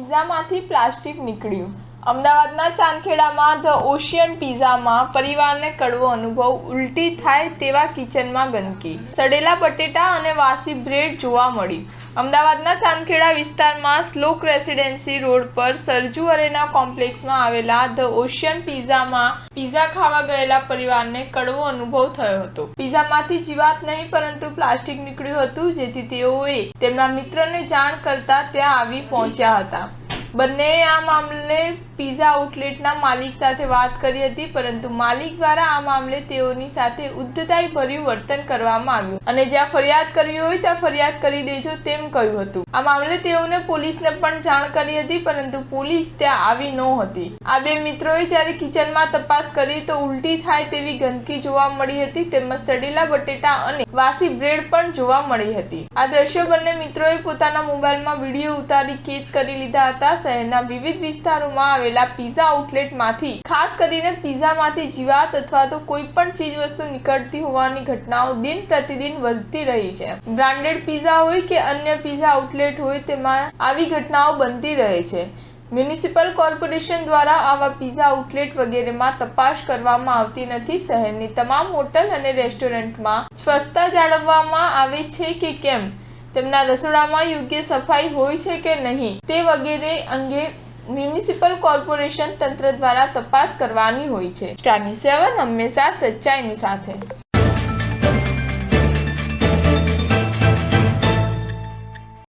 પિઝામાંથી plastic નીકળ્યું। અમદાવાદના ચાંદખેડામાં the ocean પિઝામાં પરિવારને કડવો અનુભવ, ઉલટી થાય તેવા કિચનમાં ગંદકી, સડેલા બટેટા અને વાસી બ્રેડ જોવા મળી। અમદાવાદના ચાંદખેડા વિસ્તારમાં શ્લોક રેસિડેન્સી રોડ પર સરજુ અરેના કોમ્પ્લેક્સમાં આવેલા ધ ઓશિયન પિઝામાં પિઝા ખાવા ગયેલા પરિવારને કડવો અનુભવ થયો હતો। પિઝામાંથી જીવાત નહીં પરંતુ પ્લાસ્ટિક નીકળ્યું હતું, જેથી તેઓએ તેમના મિત્રને જાણ કરતા ત્યાં આવી પહોંચ્યા હતા। બંનેએ આ મામલે પિઝા આઉટલેટના માલિક સાથે વાત કરી હતી, પરંતુ માલિક દ્વારા આ મામલે તેઓની સાથે ઉદ્ધતાઈભર્યું વર્તન કરવામાં આવ્યું અને જ્યાં ફરિયાદ કરવી હોય ત્યાં ફરિયાદ કરી દેજો તેમ કહ્યું હતું। આ મામલે તેઓને પોલીસને પણ જાણ કરી હતી, પરંતુ પોલીસ ત્યાં આવી નહોતી। આ બે મિત્રોએ જ્યારે કિચનમાં તપાસ કરી તો ઉલટી થાય તેવી ગંદકી જોવા મળી હતી, તેમજ સડેલા બટેટા અને વાસી બ્રેડ પણ જોવા મળી હતી। આ દ્રશ્યો બંને મિત્રોએ પોતાના મોબાઈલમાં વિડીયો ઉતારી કેદ કરી લીધા હતા। શહેરના વિવિધ વિસ્તારોમાં આવેલા પિઝા આઉટલેટમાંથી ખાસ કરીને પિઝામાંથી જીવાત અથવા તો કોઈ પણ ચીજ વસ્તુ નીકળતી હોવાની ઘટનાઓ દિન પ્રતિદિન વધતી રહી છે। બ્રાન્ડેડ પિઝા હોય કે અન્ય પિઝા આઉટલેટ હોય તેમાં આવી ઘટનાઓ બનતી રહે છે। મ્યુનિસિપલ કોર્પોરેશન દ્વારા આવા પિઝા આઉટલેટ વગેરેમાં તપાસ કરવામાં આવતી નથી। શહેરની તમામ હોટલ અને રેસ્ટોરન્ટમાં સ્વચ્છતા જાળવવામાં આવે છે કે કેમ, તેમના રસોડામાં યોગ્ય સફાઈ હોય છે કે નહીં તે વગેરે અંગે મ્યુનિસિપલ કોર્પોરેશન તંત્ર દ્વારા તપાસ કરવાની હોય છે। સ્ટાર ન્યૂઝ 7 હંમેશા સચ્ચાઈની સાથે।